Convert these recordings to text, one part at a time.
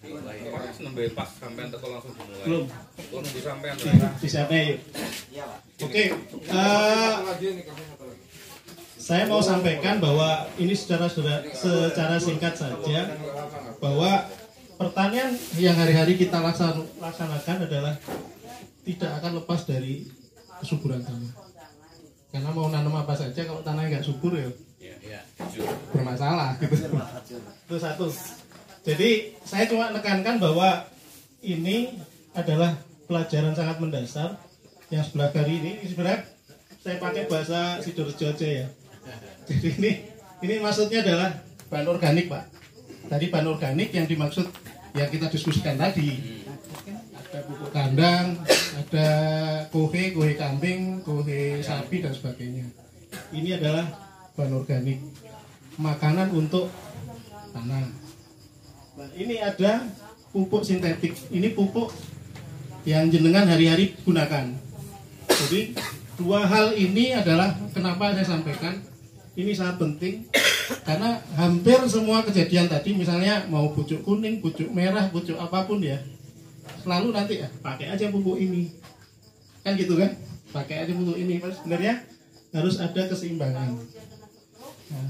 Pas nembe pas sampean teko langsung dimulai. Belum. Belum disampean. Bisa yuk. Oke. Saya mau sampaikan bahwa ini secara singkat saja bahwa pertanian yang hari-hari kita laksanakan adalah tidak akan lepas dari kesuburan tanah. Karena mau nanam apa saja kalau tanahnya nggak subur ya bermasalah gitu. Itu satu. Jadi saya cuma menekankan bahwa ini adalah pelajaran sangat mendasar yang sebelah kiri ini sebenarnya saya pakai bahasa Sidoarjo aja ya. Jadi ini maksudnya adalah bahan organik Pak. Tadi bahan organik yang dimaksud yang kita diskusikan tadi. Ada pupuk kandang, ada kohe kambing, kohe sapi dan sebagainya. Ini adalah bahan organik, makanan untuk tanah. Nah, ini ada pupuk sintetik. Ini pupuk yang jenengan hari-hari gunakan. Jadi dua hal ini adalah kenapa saya sampaikan ini sangat penting karena hampir semua kejadian tadi misalnya mau pucuk kuning, pucuk merah, pucuk apapun ya selalu nanti ya pakai aja pupuk ini kan gitu kan, pakai aja pupuk ini. Sebenarnya harus ada keseimbangan. Nah,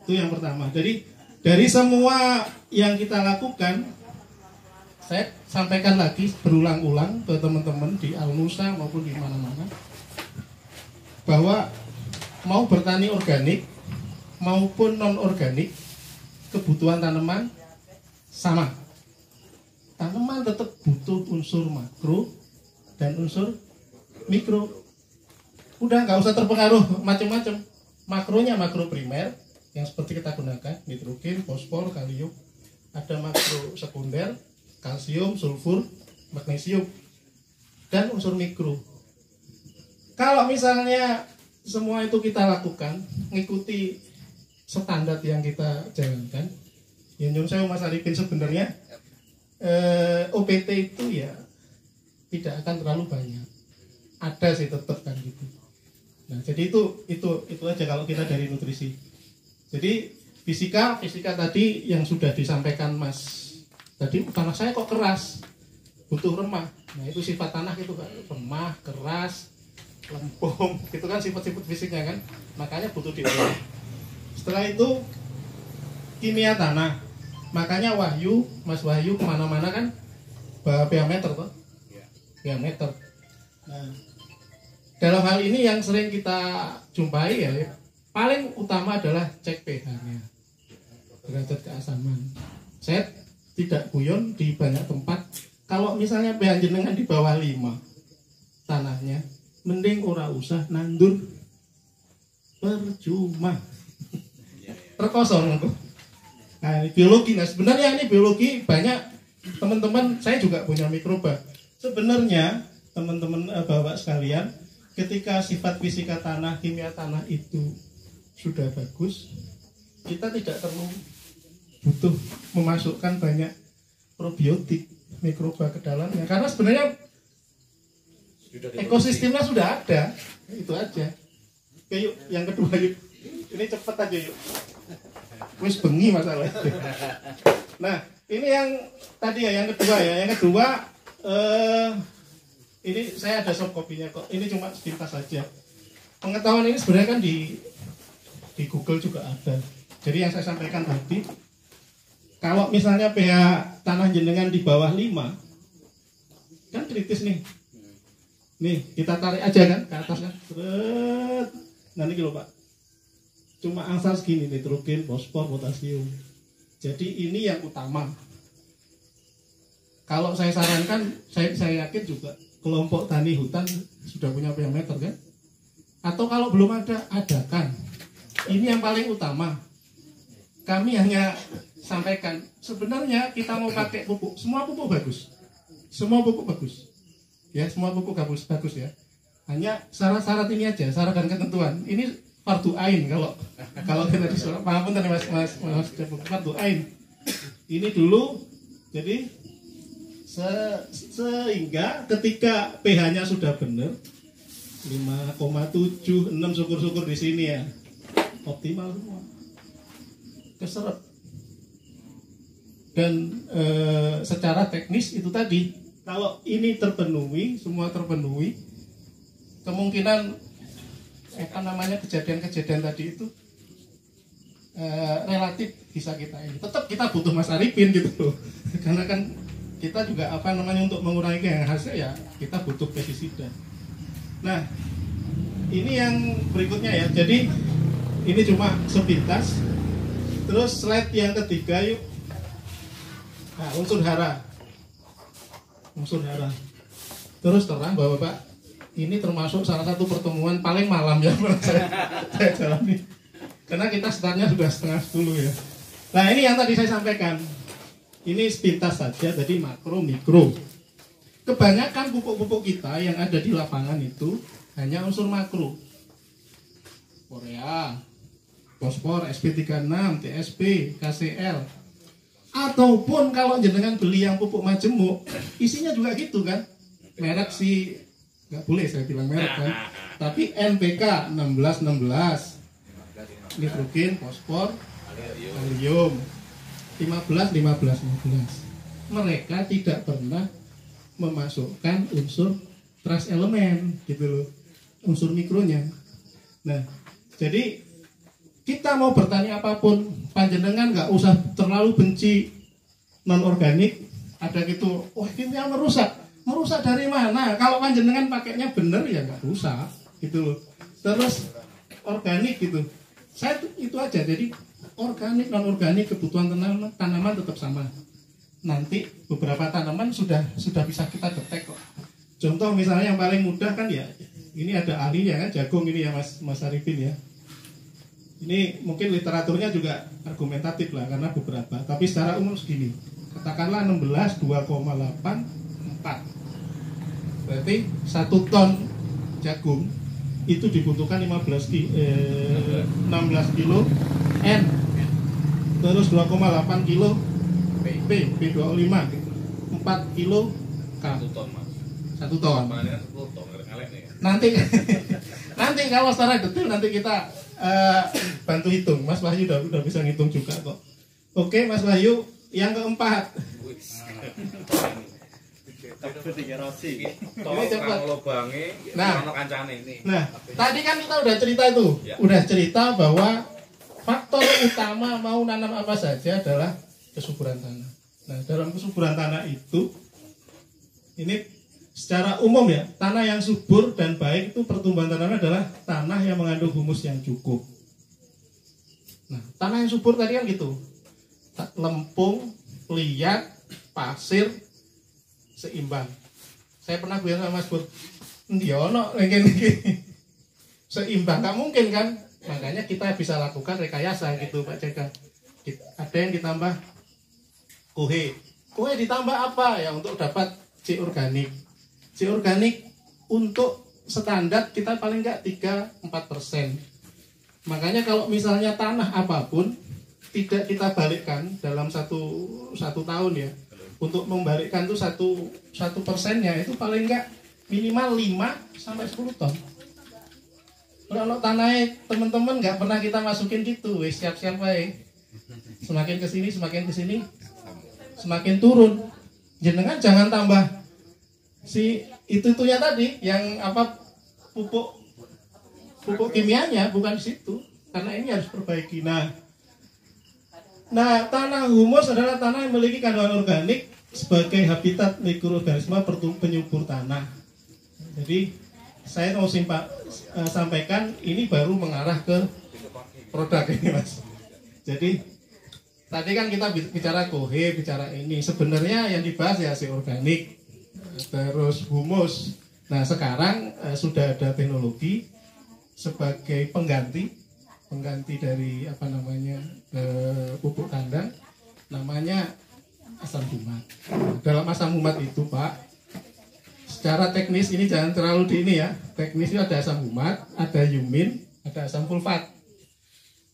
itu yang pertama. Jadi dari semua yang kita lakukan saya sampaikan lagi berulang-ulang ke teman-teman di Al-Nusa maupun di mana-mana bahwa mau bertani organik maupun non organik kebutuhan tanaman sama. Tanaman tetap butuh unsur makro dan unsur mikro. Udah nggak usah terpengaruh macam-macam. Makronya makro primer yang seperti kita gunakan nitrogen, fosfor, kalium. Ada makro sekunder, kalsium, sulfur, magnesium dan unsur mikro. Kalau misalnya semua itu kita lakukan mengikuti standar yang kita jalankan, ya nyun saya Mas Arifin sebenarnya OPT itu ya tidak akan terlalu banyak. Ada sih tetap kan gitu. Nah, jadi itu aja kalau kita dari nutrisi. Jadi fisika tadi yang sudah disampaikan Mas tadi, tanah saya kok keras, butuh remah. Nah, itu sifat tanah itu kan remah, keras, lempung, itu kan sifat-sifat fisiknya kan, makanya butuh diolah. Setelah itu kimia tanah, makanya Mas Wahyu kemana-mana kan bawa diameter toh, diameter. Nah, dalam hal ini yang sering kita jumpai ya, paling utama adalah cek pH-nya, derajat keasaman. Saya tidak guyon di banyak tempat, kalau misalnya pH jenengan di bawah 5 tanahnya, mending ora usah nandur, percuma terkosong. Nah, ini biologi. Nah, sebenarnya ini biologi banyak teman-teman, saya juga punya mikroba. Sebenarnya teman-teman bapak sekalian, ketika sifat fisika tanah, kimia tanah itu sudah bagus, kita tidak perlu butuh memasukkan banyak probiotik mikroba ke dalamnya, karena sebenarnya ekosistemnya sudah ada, itu aja. Oke, yuk yang kedua yuk, ini cepet aja yuk, wis bengi masalah. Nah, ini yang tadi ya, yang kedua ya, yang kedua ini saya ada soft copy-nya kok, ini cuma sepintas saja. Pengetahuan ini sebenarnya kan di Google juga ada. Jadi yang saya sampaikan tadi, kalau misalnya pH tanah jenengan di bawah 5 kan kritis nih. Nih, kita tarik aja kan ke atas kan. Seret. Nah ini loh Pak. Cuma angsal segini, nitrogen, fosfor, potasium. Jadi ini yang utama. Kalau saya sarankan, saya yakin juga kelompok tani hutan sudah punya pH meter kan. Atau kalau belum ada, adakan. Ini yang paling utama. Kami hanya sampaikan, sebenarnya kita mau pakai pupuk, semua pupuk bagus. Semua pupuk bagus. Ya, semua pupuk bagus ya. Hanya syarat-syarat ini aja, syarat dan ketentuan. Ini fardu ain kalau kita disuruh. Maafun tadi Mas fardu ain. Ini dulu. Jadi sehingga ketika pH-nya sudah benar 5,7, 6 syukur-syukur di sini ya. Optimal semua. Keserap. Dan secara teknis itu tadi, kalau ini terpenuhi, semua terpenuhi, kemungkinan kejadian-kejadian tadi itu relatif bisa kita ini. Tetap kita butuh Mas Arifin gitu loh. Karena kan kita juga untuk mengurangi hasil ya kita butuh pestisida. Nah, ini yang berikutnya ya. Jadi ini cuma sepintas. Terus slide yang ketiga yuk. Nah, unsur hara. Terus terang Bapak, ini termasuk salah satu pertemuan paling malam yang pernah saya jalani. Karena kita startnya sudah 9:30 ya. Nah, ini yang tadi saya sampaikan. Ini sepintas saja, jadi makro, mikro. Kebanyakan pupuk-pupuk kita yang ada di lapangan itu hanya unsur makro. Korea, fosfor, SP36, TSP, KCL. Ataupun kalau jenengan beli yang pupuk majemuk, isinya juga gitu kan. Merek sih nggak boleh saya bilang merek kan. Tapi NPK 1616, nitrogen, fosfor, kalium 15. Mereka tidak pernah memasukkan unsur trace elemen gitu loh, unsur mikronya. Nah, jadi kita mau bertani apapun, panjenengan nggak usah terlalu benci non organik. Ada gitu, wah kimia merusak dari mana? Kalau panjenengan pakainya bener ya nggak rusak gitu loh. Terus organik gitu, saya itu aja. Jadi organik non organik kebutuhan tanaman tetap sama. Nanti beberapa tanaman sudah bisa kita detek kok. Contoh misalnya yang paling mudah kan ya, ini ada ahlinya kan, jagung ini ya Mas Arifin ya. Ini mungkin literaturnya juga argumentatif lah karena beberapa, tapi secara umum segini. Katakanlah 16 2,8 4. Berarti 1 ton jagung itu dibutuhkan 16 kilo N. Terus 2,8 kilo P25, 4 kilo K. 1 ton Mas. 1 ton. Makanya 10 ton ngalek nih. Nanti kalau secara detail nanti kita bantu hitung. Mas Wahyu udah bisa ngitung juga kok. Oke Mas Wahyu, yang keempat. Ini cepat. Nah, tadi kan kita udah cerita itu, udah cerita bahwa faktor utama mau nanam apa saja adalah kesuburan tanah. Nah, dalam kesuburan tanah itu, ini secara umum ya, tanah yang subur dan baik itu pertumbuhan tanaman adalah tanah yang mengandung humus yang cukup. Nah, tanah yang subur tadi kan gitu, lempung, liat, pasir, seimbang. Saya pernah bilang sama Mas Bur, ndiono seimbang, gak mungkin kan? Makanya kita bisa lakukan rekayasa gitu Pak Ceka. Ada yang ditambah kohe ditambah apa ya untuk dapat C organik. C organik untuk standar kita paling enggak 3-4%. Makanya kalau misalnya tanah apapun tidak kita balikkan dalam satu tahun ya, untuk membalikkan tuh satu persennya itu paling enggak minimal 5-10 ton. Kalau tanahnya teman-teman nggak pernah kita masukin gitu, wes siap-siap aja. Semakin kesini semakin turun. Jenengan jangan tambah si itu-itunya tadi yang apa pupuk kimianya, bukan situ, karena ini harus perbaiki. Nah, tanah humus adalah tanah yang memiliki kandungan organik sebagai habitat mikroorganisme penyubur tanah. Jadi saya mau sampaikan ini baru mengarah ke produk ini Mas. Jadi tadi kan kita bicara kohe, bicara ini. Sebenarnya yang dibahas ya si organik, terus humus. Nah sekarang sudah ada teknologi sebagai pengganti dari pupuk kandang, namanya asam humat. Dalam asam humat itu Pak, secara teknis ini jangan terlalu di ini ya. Teknis itu ada asam humat, ada yumin, ada asam sulfat.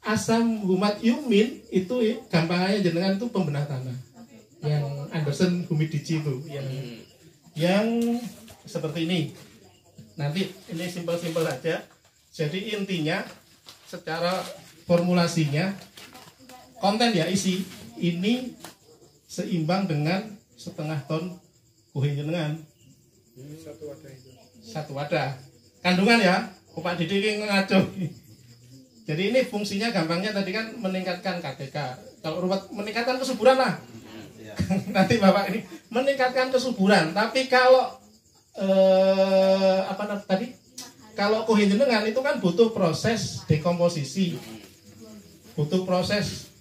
Asam humat yumin itu gampangnya jenengan itu pembenah tanah. Yang Anderson Humidity itu yang seperti ini. Nanti ini simpel-simpel saja. Jadi intinya secara formulasinya konten ya isi ini seimbang dengan setengah ton kuhe jenengan. Satu wadah. Kandungan ya, Pak Didi ini ngaco. Jadi ini fungsinya gampangnya tadi kan meningkatkan KTK. Kalau ruwet meningkatkan kesuburan lah. Nanti Bapak ini meningkatkan kesuburan. Tapi kalau tadi? Kalau kuhe jenengan itu kan butuh proses dekomposisi. Butuh proses.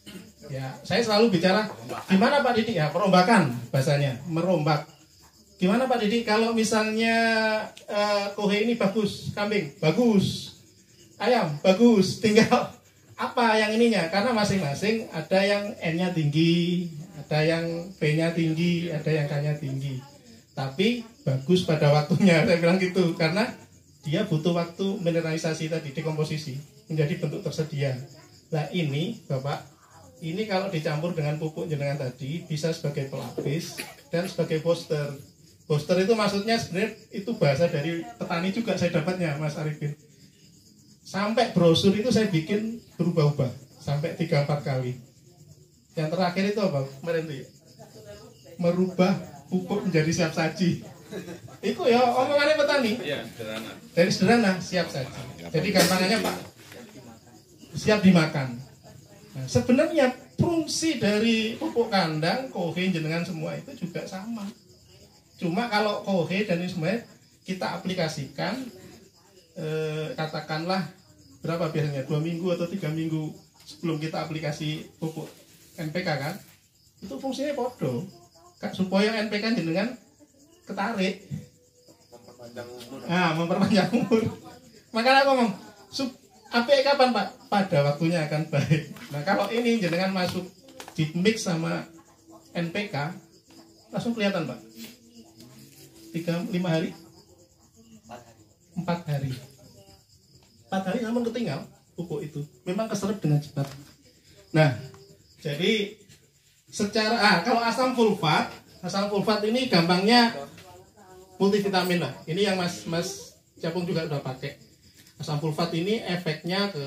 Ya, saya selalu bicara gimana Pak Didi ya, perombakan bahasanya, merombak. Gimana Pak Didi kalau misalnya kuhe ini bagus, kambing bagus, ayam bagus, tinggal apa yang ininya? Karena masing-masing ada yang N-nya tinggi, ada yang B-nya tinggi, ada yang K-nya tinggi. Tapi bagus pada waktunya, saya bilang gitu, karena dia butuh waktu mineralisasi tadi, dekomposisi menjadi bentuk tersedia. Nah ini Bapak, ini kalau dicampur dengan pupuk jenengan tadi bisa sebagai pelapis dan sebagai booster. Booster itu maksudnya sebenarnya itu bahasa dari petani juga saya dapatnya Mas Arifin. Sampai brosur itu saya bikin berubah-ubah sampai 3-4 kali. Yang terakhir itu apa? Kemarin itu merubah pupuk menjadi siap saji. Itu ya omongannya petani. Iya, sederhana. Dari sederhana siap saji. Jadi gampangannya Pak, siap dimakan. Nah, sebenarnya fungsi dari pupuk kandang, kohe jenengan semua itu juga sama. Cuma kalau kohe dan ini semua kita aplikasikan katakanlah berapa biasanya 2 minggu atau 3 minggu sebelum kita aplikasi pupuk NPK kan, itu fungsinya podo supaya NPK jenengan ketarik, memperpanjang umur. Makanya aku ngomong APK kapan Pak? Pada waktunya akan baik. Nah kalau ini jenengan masuk di mix sama NPK langsung kelihatan Pak. 5 hari? 4 hari. 4 hari namun ketinggal pupuk itu. Memang keserap dengan cepat. Nah, jadi secara kalau asam sulfat ini gampangnya multivitamin lah. Ini yang Mas Capung juga udah pakai. Asam sulfat ini efeknya ke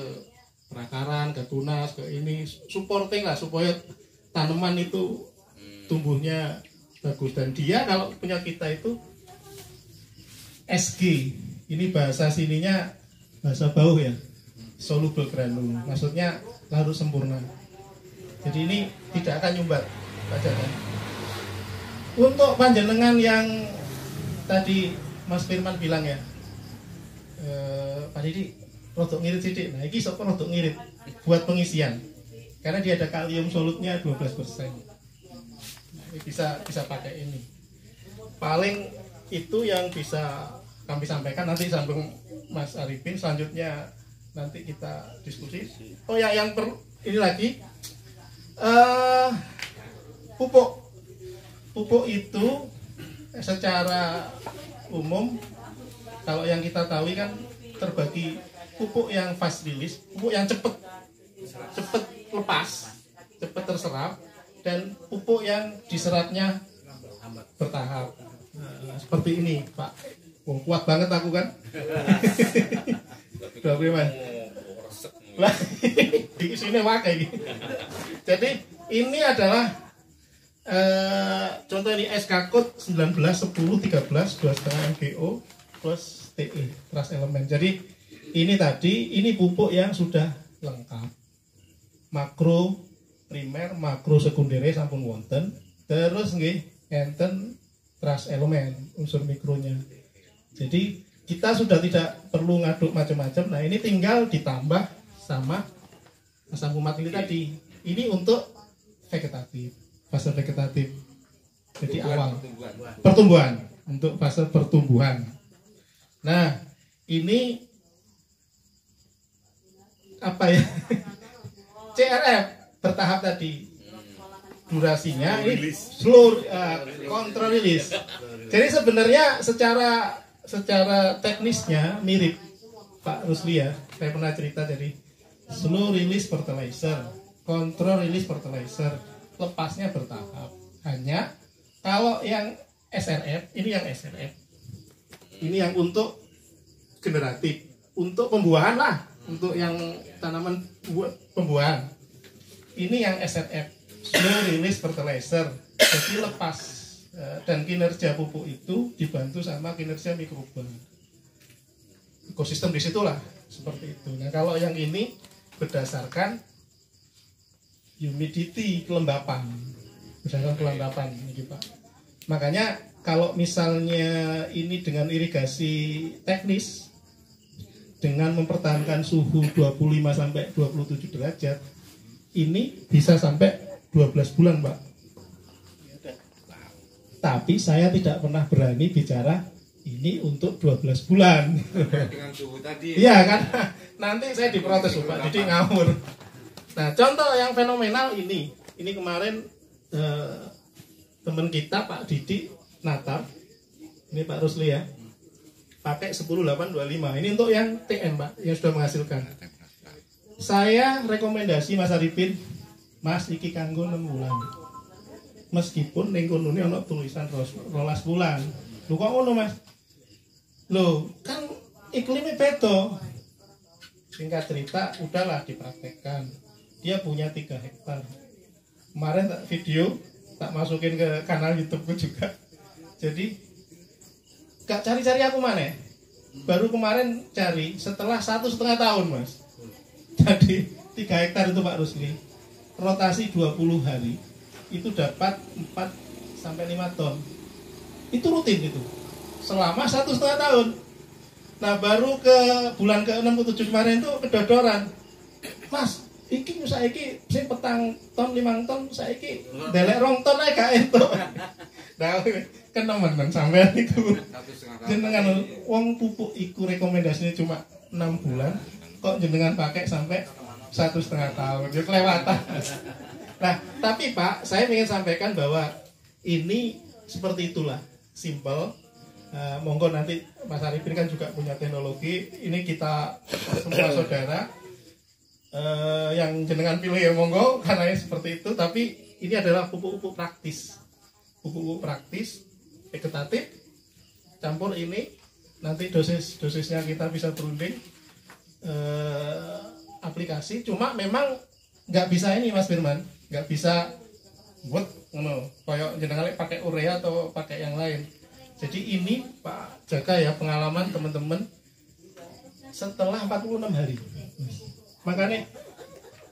perakaran, ke tunas, ke ini supporting lah supaya tanaman itu tumbuhnya bagus. Dan dia kalau punya kita itu SG, ini bahasa sininya bahasa bauh ya, soluble granul, maksudnya larut sempurna. Jadi ini tidak akan nyumbat Pak Jatan. Untuk panjenengan yang tadi Mas Firman bilang ya, Pak Didi rodok ngirit sidik. Nah ini sok rodok ngirit buat pengisian, karena dia ada kalium solutnya 12%. Nah, ini bisa pakai ini. Paling itu yang bisa kami sampaikan, nanti sambung Mas Arifin, selanjutnya nanti kita diskusi. Oh ya, ini lagi pupuk itu secara umum kalau yang kita tahu kan terbagi pupuk yang fast release, pupuk yang cepat lepas, cepat terserap, dan pupuk yang diserapnya bertahap. Nah, seperti ini Pak. Kuat banget aku kan. Udah gimana? Lah, di sini wakai. Jadi ini adalah contoh ini SK code 19 10 13 2,5 MgO plus TE trust elemen. Jadi ini pupuk yang sudah lengkap. Makro primer, makro sekunder sampun wonten. Terus nggih enten trust elemen unsur mikronya. Jadi kita sudah tidak perlu ngaduk macam-macam. Nah ini tinggal ditambah sama asam fumat ini tadi. Ini untuk vegetatif, fase vegetatif. Jadi awal pertumbuhan, untuk fase pertumbuhan. Nah ini apa ya? CRF bertahap tadi. Durasinya ini slow control release. Jadi sebenarnya secara teknisnya mirip Pak Rusli ya. Saya pernah cerita jadi slow release fertilizer, control release fertilizer, lepasnya bertahap. Hanya kalau yang SRF, ini yang SRF, ini yang untuk generatif, untuk pembuahan lah, untuk yang tanaman pembuahan. Ini yang SRF, slow release fertilizer. jadi lepas. Dan kinerja pupuk itu dibantu sama kinerja mikroba. Ekosistem disitulah seperti itu. Nah kalau yang ini berdasarkan humidity, kelembapan, berdasarkan kelembapan ini Pak. Makanya kalau misalnya ini dengan irigasi teknis dengan mempertahankan suhu 25 sampai 27 derajat, ini bisa sampai 12 bulan Pak. Tapi saya tidak pernah berani bicara ini untuk 12 bulan. Dengan suhu tadi. Iya kan, nanti saya diprotes Pak, jadi ngawur. Nah contoh yang fenomenal ini kemarin teman kita Pak Didi Natar, ini Pak Rusli ya, pakai 10825. Ini untuk yang TN Pak, yang sudah menghasilkan. Saya rekomendasi Mas Arifin, Mas iki kanggo 6 bulan. Meskipun ning kono ne ana tulisan 12 bulan. Lho kok ngono Mas? Loh, kan iklimnya beda. Singkat cerita, udahlah dipraktekkan. Dia punya 3 hektar. Kemarin tak video, tak masukin ke kanal YouTubeku juga. Jadi, gak cari-cari aku mana? Baru kemarin cari setelah 1,5 tahun Mas. Jadi 3 hektar itu Pak Rusli, rotasi 20 hari, itu dapat 4 sampai 5 ton. Itu rutin itu. Selama 1,5 tahun. Nah baru ke bulan ke-6 ke 7 kemarin itu kedodoran. Mas, iki saiki sing petang ton 5 ton saiki delek 2 ton ae gak entuk. Nah, kenemen sampean itu. Jenengan wong pupuk iku rekomendasinya cuma 6 bulan, kok jenengan pakai sampai 1,5 tahun. Yo kelewatan. Nah, tapi Pak, saya ingin sampaikan bahwa ini seperti itulah, simple. Monggo nanti Mas Arifin kan juga punya teknologi. Ini kita semua saudara yang jenengan pilih ya monggo, karena seperti itu. Tapi ini adalah pupuk-pupuk praktis, pupuk-pupuk praktis, vegetatif, campur ini. Nanti dosisnya kita bisa berunding aplikasi. Cuma memang nggak bisa ini Mas Firman, nggak bisa buat ngono kayak jenengan pakai urea atau pakai yang lain. Jadi ini Pak jaga ya pengalaman teman-teman setelah 46 hari. Makanya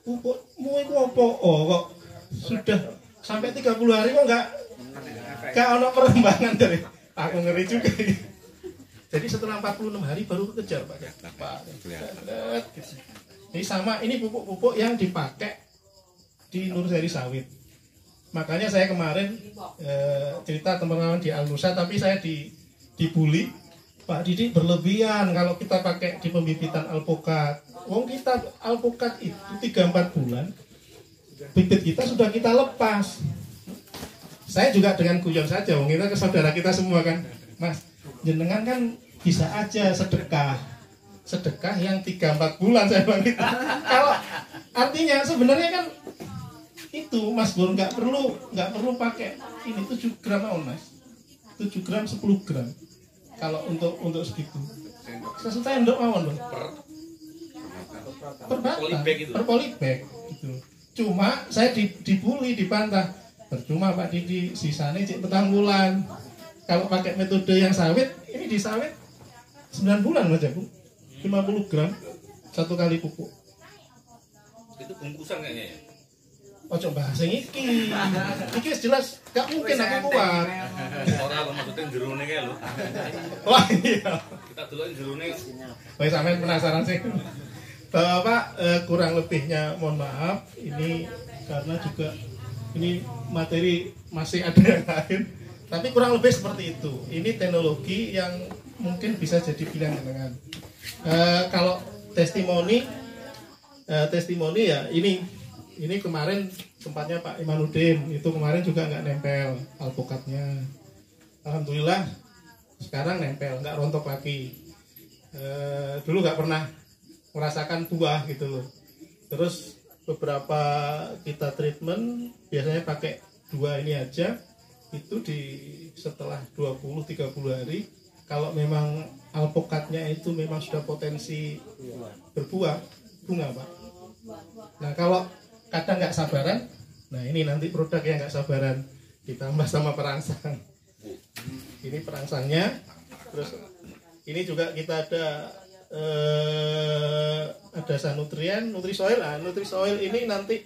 pupukmu itu apa? Oh kok sudah sampai 30 hari kok nggak ada perkembangan dari aku ngeri juga. Jadi setelah 46 hari baru kejar Pak. Ini sama, ini pupuk-pupuk yang dipakai di Nurseri Sawit. Makanya saya kemarin cerita teman-teman di Al-Nusa, tapi saya dibully. Pak Didi berlebihan kalau kita pakai di pembibitan alpukat. Wong kita alpukat itu 3-4 bulan, bibit kita sudah kita lepas. Saya juga dengan guyon saja, wong kita ke saudara kita semua kan, Mas, jenengan kan bisa aja sedekah yang 3-4 bulan saya bilang gitu. Kalau artinya sebenarnya kan itu Mas Bur nggak perlu pakai ini 7 gram Mas, 7 gram 10 gram kalau untuk segitu. Sendok mawon loh. Per polybag gitu. Cuma saya dibully, dibantah. Percuma Pak Didi, sisanya cek petang bulan. Kalau pakai metode yang sawit, ini di sawit 9 bulan aja Bu. 50 gram satu kali pupuk. Itu bungkusan kayaknya ya. Oh coba bahasa iki jelas gak mungkin aku kuat. Orang maksudnya jerone kayak lo. Wah iya. Kita dulu jerone. Wah sampean penasaran sih. Bapak kurang lebihnya mohon maaf. Ini karena juga ini materi masih ada yang lain. Tapi kurang lebih seperti itu. Ini teknologi yang mungkin bisa jadi pilihan dengan. Kalau testimoni ya ini kemarin tempatnya Pak Imanuddin itu kemarin juga nggak nempel alpukatnya. Alhamdulillah sekarang nempel, nggak rontok lagi. Dulu nggak pernah merasakan buah gitu loh. Terus beberapa kita treatment biasanya pakai 2 ini aja, itu setelah 20-30 hari kalau memang alpukatnya itu memang sudah potensi berbuah bunga Pak. Nah kalau kadang nggak sabaran, nah ini nanti produk yang nggak sabaran. ditambah sama perangsang. Ini perangsangnya. Terus ini juga kita ada sanutrien, Nutrisoil. Nah, Nutrisoil ini nanti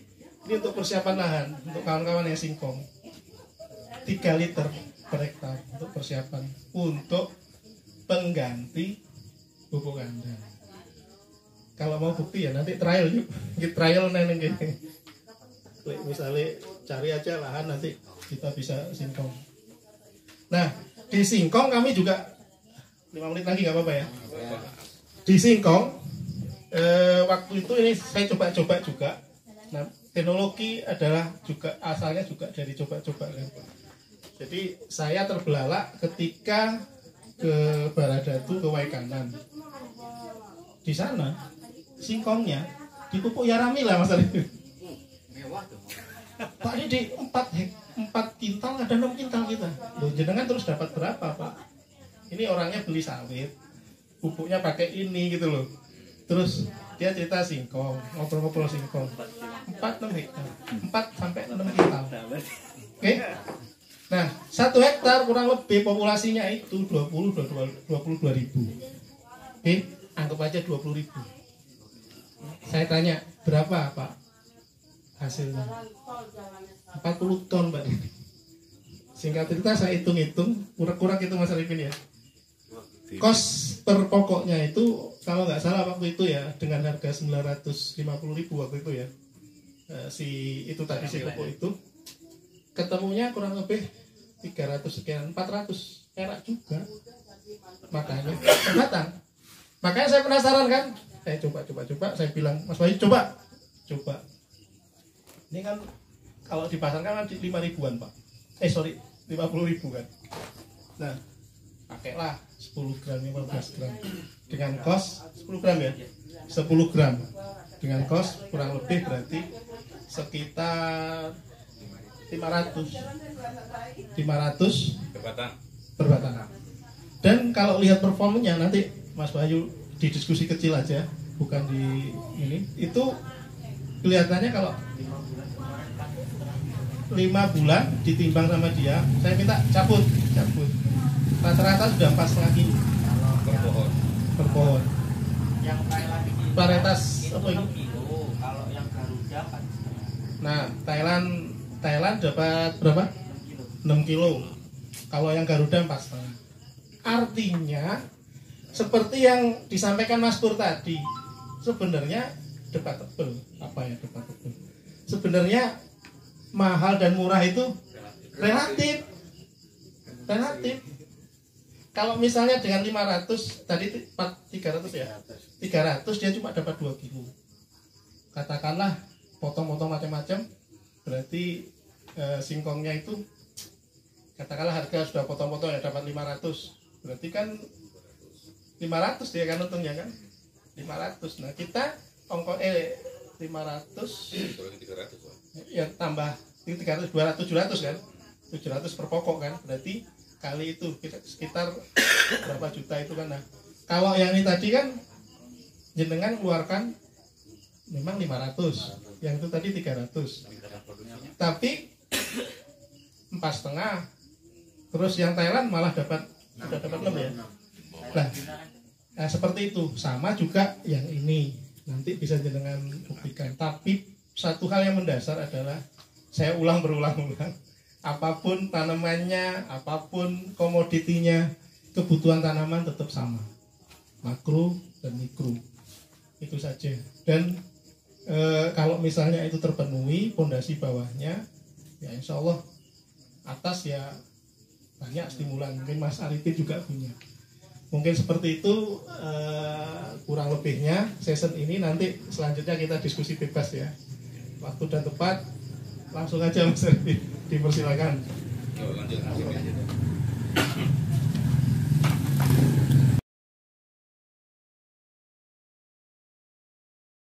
ini untuk persiapan lahan untuk kawan-kawan yang singkong. 3 liter per hektar untuk persiapan untuk pengganti pupuk kandang. Kalau mau bukti ya nanti trial yuk. Trial neneng gini. Misalnya cari aja lahan nanti kita bisa singkong. Nah, di singkong kami juga 5 menit lagi nggak apa-apa ya. Di singkong waktu itu ini saya coba-coba juga. Nah, teknologi adalah juga asalnya juga dari coba-coba kan. Jadi saya terbelalak ketika ke Baradatu ke Waikanan. Di sana singkongnya dipupuk Yaramila Mas Arifin. Mewah tuh. Pak ini di 4 kintal ada 6 kintal kita. Loh, jenengan terus dapat berapa Pak? Ini orangnya beli sawit, pupuknya pakai ini gitu loh. Terus dia cerita singkong, ngobrol-ngobrol singkong. 4-6 hektar, 4 sampai 6 kintal. Oke? Nah, 1 hektar kurang lebih populasinya itu 22 ribu. Oke? Anggap aja 20 ribu. Saya tanya, berapa Pak hasilnya? 40 ton Pak. Singkat cerita saya hitung-hitung, kurang-kurang itu Mas Arifin ya. Kos per pokoknya itu kalau nggak salah waktu itu ya dengan harga 950.000 waktu itu ya. Si pupuk itu ketemunya kurang lebih 300 sekian, 400 perak juga. Makanya batang. Makanya saya penasaran kan. Saya coba, saya bilang, Mas Wahyu coba. Ini kan kalau dipasarkan kan 5 ribuan Pak. 50 ribu kan. Nah, pakailah 10 gram, 15 gram. Dengan kos 10 gram ya. 10 gram. Dengan kos kurang lebih berarti sekitar 500 per batang. Dan kalau lihat performanya nanti Mas Wahyu di diskusi kecil aja, bukan di ini. Itu kelihatannya kalau 5 bulan ditimbang sama dia, saya minta cabut. Rata-rata sudah 4,5 kilo per pohon. Yang Thailand ini Varietas itu apa ini? 6 kilo, kalau yang Garuda 4,5. Nah, Thailand dapat berapa? 6 kilo. Kalau yang Garuda 4,5. Artinya seperti yang disampaikan Mas Pur tadi, sebenarnya debatable. Sebenarnya mahal dan murah itu relatif. Kalau misalnya dengan 500 tadi 300 ya. 300 dia cuma dapat 2 kilo. Katakanlah potong-potong macam-macam, berarti singkongnya itu katakanlah harga sudah potong-potong ya dapat 500. Berarti kan 500 dia kan untungnya kan. 500. Nah, kita 500 ya tambah 300 200 700 kan. 700 per pokok kan. Berarti kali itu sekitar berapa juta itu kan. Nah, kalau yang ini tadi kan jenengan keluarkan memang 500, yang itu tadi 300. Tapi 4,5. Terus yang Thailand malah sudah dapat 6 ya. Nah, seperti itu. Sama juga yang ini. Nanti bisa jenengan buktikan. Tapi satu hal yang mendasar adalah saya ulang berulang-ulang. Apapun tanamannya, apapun komoditinya, kebutuhan tanaman tetap sama. Makro dan mikro. Itu saja. Dan kalau misalnya itu terpenuhi, pondasi bawahnya, ya insya Allah atas ya banyak stimulan. Mungkin Mas Arifin juga punya. Mungkin seperti itu kurang lebihnya season ini. Nanti selanjutnya kita diskusi bebas ya. Waktu dan tepat langsung aja Mas Arifin, dipersilakan. Lanjut.